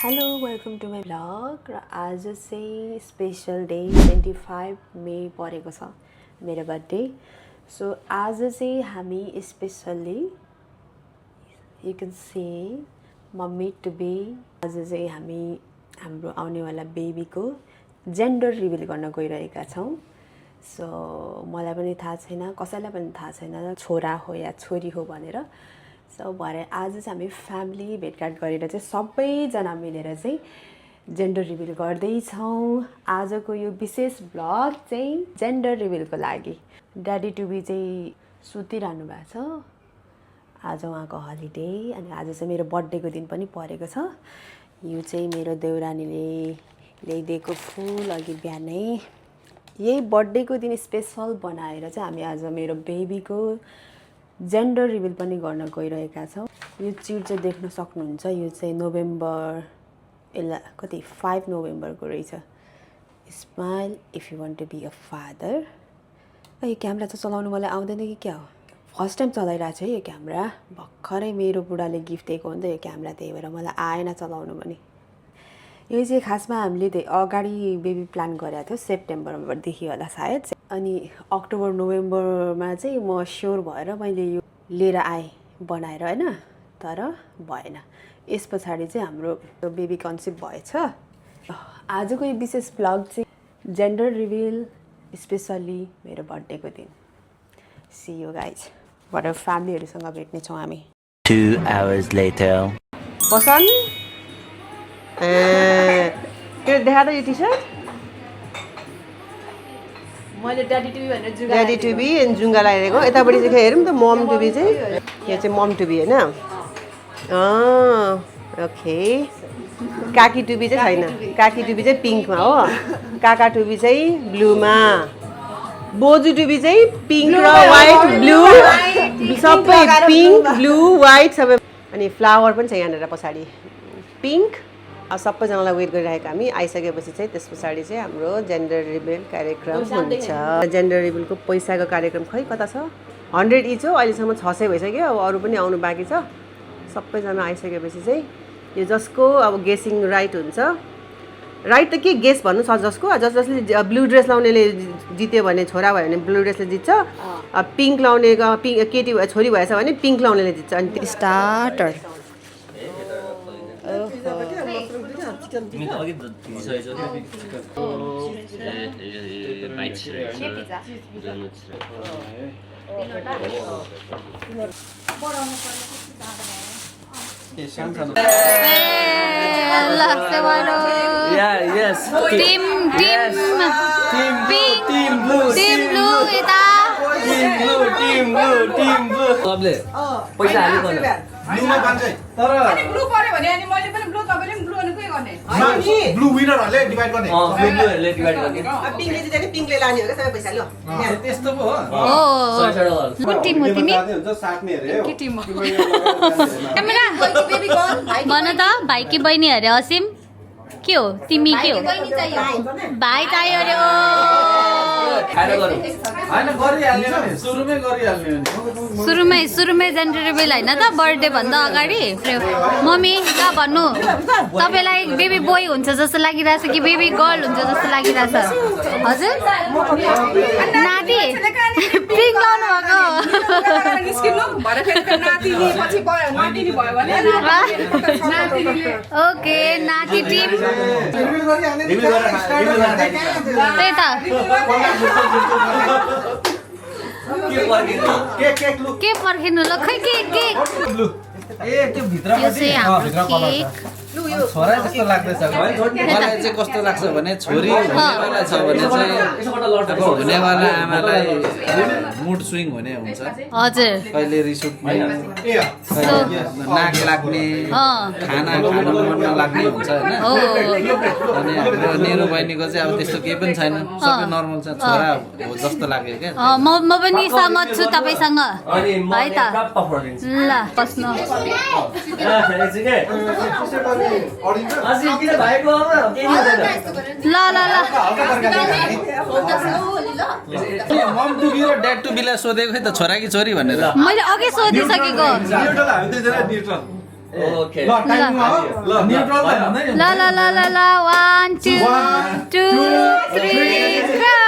Hello welcome to my vlog र आज चाहिँ स्पेसल डे 25 मे परेको छ मेरो बर्थडे। सो आज चाहिँ हामी specially you can say mummy to be आज चाहिँ हामी हाम्रो आउनेवाला बेबीको जेन्डर रिभिल गर्न गइरहेका छौँ। सो मलाई पनि थाहा छैन, कसैलाई पनि थाहा छैन छोरा हो या छोरी हो भनेर। सो भरे आज चाहिँ हामी फ्यामिली भेटघाट गरेर चाहिँ सबैजना मिलेर चाहिँ जेन्डर रिभिल गर्दैछौँ। आजको यो विशेष भ्लग चाहिँ जेन्डर रिभिलको लागि। ड्याडी टु बी चाहिँ सुतिरहनु भएको छ, आज उहाँको हलिडे अनि आज चाहिँ मेरो बर्थडेको दिन पनि परेको छ। यो चाहिँ मेरो देउरानीले ल्याइदिएको फुल अघि बिहानै यही बर्थडेको दिन स्पेसल बनाएर चाहिँ हामी आज मेरो बेबीको जेन्डर रिभिल पनि गर्न गइरहेका छौँ। यो चिट चाहिँ देख्न सक्नुहुन्छ, यो चाहिँ नोभेम्बर 5 नोभेम्बरको रहेछ। Smile if you want to be a father. यो क्यामेरा त चलाउनु मलाई आउँदैन कि क्या हो, फर्स्ट टाइम चलाइरहेको छु है यो क्यामेरा। भर्खरै मेरो बुढाले गिफ्ट दिएको हो नि त यो क्यामेरा, त्यही भएर मलाई आएन चलाउनु पनि। यो चाहिँ खासमा हामीले अगाडि बेबी प्लान गरेको थियो, सेप्टेम्बरदेखि होला सायद। अनि अक्टोबर नोभेम्बरमा चाहिँ म स्योर भएर मैले यो लिएर आएँ बनाएर होइन, तर भएन। यस पछाडि चाहिँ हाम्रो बेबी कन्सेप्ट भएछ। आजको यो विशेष भ्लग चाहिँ जेन्डर रिभिल स्पेसल्ली मेरो बर्थडेको दिन। See you guys. भरे फ्यामिलीहरूसँग भेट्नेछौँ हामी। 2 hours later. पसन के देखा त यो टी सर्ट मैले ड्याडी टु बी भनेर जुगा ड्याडी टु बी एन्ड जुङ्गा लगाइदिएको। यतापट्टि चाहिँ हेरौँ त मम टु बी चाहिँ यो चाहिँ मम टु बी होइन। ओके। काकी टु बी चाहिँ छैन, काकी टु बी चाहिँ पिङ्कमा हो, काका टु बी चाहिँ ब्लूमा, बोजू टु बी चाहिँ पिङ्क र वाइट ब्लू सबै पिङ्क ब्लू वाइट सबै। अनि फ्लावर पनि छ यहाँनिर पछाडि पिङ्क। अब सबैजनालाई वेट गरिरहेको हामी। आइसकेपछि चाहिँ त्यस पछाडि चाहिँ हाम्रो जेन्डर रिभिल कार्यक्रम हुन्छ। जेन्डर रिभिलको पैसाको कार्यक्रम खै कता छ, 100 इच हो। अहिलेसम्म 600 भइसक्यो, अब अरू पनि आउनु बाँकी छ। सबैजना आइसकेपछि चाहिँ यो जसको अब गेसिङ राइट हुन्छ, राइट त के गेस भन्नु छ, जसको जसले ब्लू ड्रेस लाउनेले जित्यो भने छोरा भयो भने ब्लू ड्रेसले जित्छ, पिङ्क लाउनेको केटी छोरी भएछ भने पिङ्क लाउनेले जित्छ। अनि स्टार्टर पैसा हाल्नु ब्लूमा पान्छ तर अनि ब्लू पर्यो भने अनि मैले पनि ब्लू तपाईले पनि ब्लू अनि के गर्ने ब्लू विनरहरुले डिभाइड गर्ने ब्लूहरुले डिभाइड गर्ने पिङ्कले चाहिँ जाने पिङ्कले लाने हो के सबै पैसा ल त्यस्तो पो हो हो कुन टिम हो तिमी हुन्छ साथमै हेरे हो के टिम हो क्यामेरा भन त भाइ कि बहिनी अरे असिम के हो तिमी के हो भाइ चाहियो अरे। खाना गरौँ हैन गरिहाल्ने भने सुरुमै गरिहाल्ने सुरुमै सुरुमै जेन्डर रिभिल होइन त, बर्थडे भन्दा अगाडि। मम्मी ल भन्नु, तपाईँलाई बेबी बोय हुन्छ जस्तो लागिरहेछ कि बेबी गर्ल हुन्छ जस्तो लागिरहेछ? हजुर नाति पिङ्क लाउनु भएको निस्किनु भरे फेरि नातिनी पछि भयो नातिनी भयो भने नातिनीले ओके नाति टिम रिभिल गरिहाल्ने त्यही त के पर्खिनु ल खै के ए त्यो भित्र यो चाहिँ हाम्रो केक छोरा जस्तो लाग्दैछ मलाई चाहिँ कस्तो लाग्छ भने छोरी हुनेवाला छ भने चाहिँ अब हुनेवाला आमालाई मुड स्विङ हुने हुन्छ। हजुर कहिले रिस उठ्ने, कहिले नाक लाग्ने, खाना खानु मन नलाग्ने हुन्छ होइन। अनि हाम्रो निरु बहिनीको चाहिँ अब त्यस्तो केही पनि छैन, सबै नर्मल छ, छोरा हो जस्तो लाग्यो क्या। म पनि सहमत छु तपाईँसँग है त। ल बस्नु ल ल ल मम टु बी र ड्याड टु बीलाई सोधेको है त छोरा कि छोरी भनेर। मैले अघि सोधिसकेको। ओके ल टाइमिङमा हो ल न्युट्रल त भन्दै ल ल ल ल ल 1 2 3 go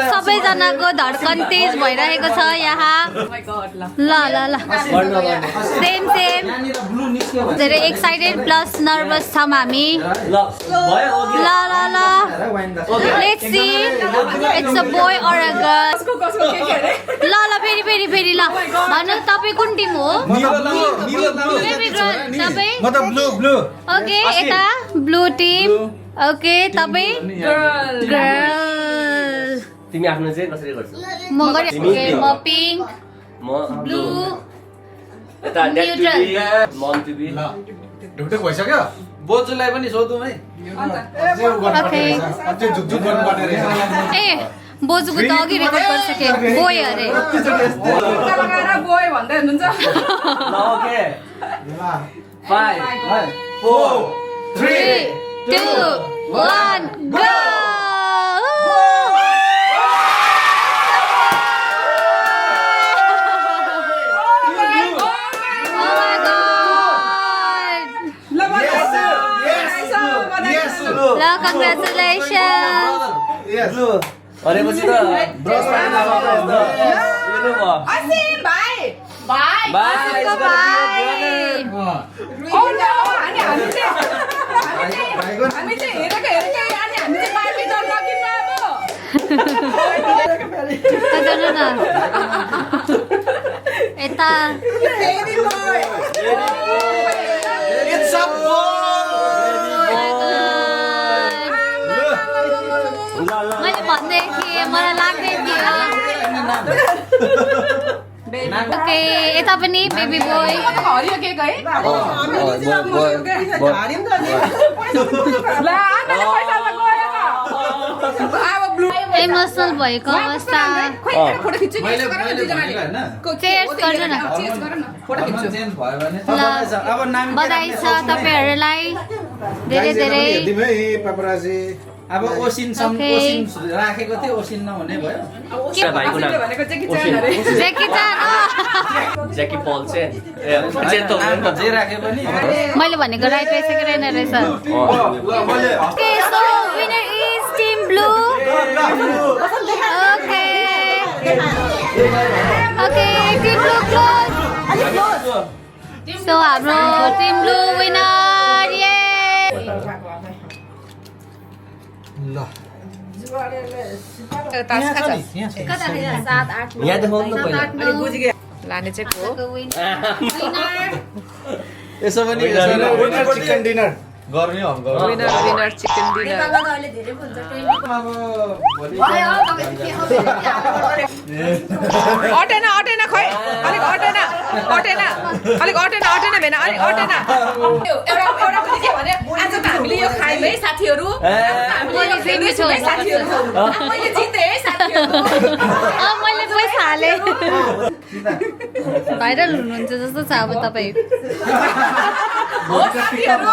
सबैजनाको धड्कन तेज भइरहेको छ यहाँ ल ल ल सेम सेम धेरै एक्साइटेड प्लस नर्भस छौँ हामी ल भयो ओके ल ल ल let's see it's a boy or a girl ल ल फेरि फेरि फेरि ल भन्नु तपाईँ कुन टिम हो बेबी गर्ल तपाईँ म त ब्लू ब्लू ओके यता ब्लू टिम ओके तपाईँ गर्ल तिमी आफ्नो चाहिँ कसरी गर्छौ म गरे ओके म पिङ्क म ब्लू यता नेट टिभी मम टिभी ढुक्टुक भइसक्यो बोजूलाई पनि सोधौँ है अझै उ गर्नुपर्ने रहेछ अझै झुकझुक गर्नुपर्ने रहेछ ए बोजूको त अघि रेकर्ड गरिसके बोय अरे लगाएर गयो भन्दै हुनुहुन्छ ल ओके ल 5 4 3 2 1 go Congratulations! ब्लू भनेपछि त ब्रस पनि लगाउनु त हेर्नु भयो असिम भाइ भाइ बाइ हामी चाहिँ हेरेको हेरेकै अनि हामी चाहिँ पार्टी गर्न नकिन्नु अब यता इट्स अ मैले भन्दै थिएँ मलाई लाग्दै थियो ओके यता पनि बेबी बोय हरियो केक है ला पैसा त गयो अब ब्लू इमोसनल भएको अवस्था खोइ फोटो खिच्छु नि मैले यसो गरेर दुईजनाले होइन चेयर्स गर्नु न चेयर्स गर न फोटो खिच्छु चेन्ज भयो भने ल अब नाम बधाई छ तपाईँहरूलाई धेरै धेरै दिमै पापराजी अब ओसिनसम्म Okay. ओसिन राखेको थियो ओसिन नहुने भयो के भाइको नाम भनेको चाहिँ किचन अरे जेकी चान ज्याकी पल चाहिँ ए चेतो आमा जे राखे पनि मैले भनेको राइट रहेछ कि रहेन रहेछ ल मैले okay so winner is team blue okay okay team blue close so हाम्रो टिम ब्लू विनर ये ल तास खाछ यहाँ देखाउनु न पहिला लाने चाहिँ को यसो पनि विनर चिकन डिनर गर्ने हो winner winner chicken dinner attain attain खै अलिक अटेन अटेन अलिक अटेन अटेन भेन अलिक अटेन एउटा एउटा पनि के भने आज त हामीले यो खायौँ है साथीहरू मैले जितेछु है साथीहरू मैले जिते है साथीहरू मैले पैसा हालेँ भाइरल हुनुहुन्छ जस्तो छ अब तपाईँ हो साथीहरू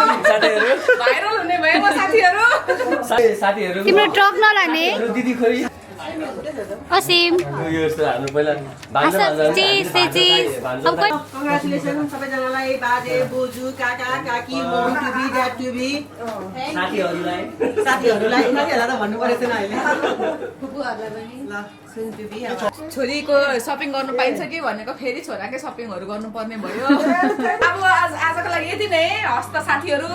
भाइरल हुने भयो म साथीहरू साथीहरू तिम्रो ट्रक नलाने दिदी खोइ असिम यो यस्तो हाम्रो पहिला भान्जा चिज चिज अब कोही कङ्ग्रेचुलेसन सबैजनालाई बाजे बोजू काका काकी मम टुबी ड्याड टुबी साथीहरूलाई साथीहरूलाई साथीहरूलाई त भन्नु परेको छैन अहिले ल सुन टुबी छोरीको सपिङ गर्नु पाइन्छ कि भनेको फेरि छोराकै सपिङहरू गर्नुपर्ने भयो अब आजको लागि यति नै हस्त साथीहरू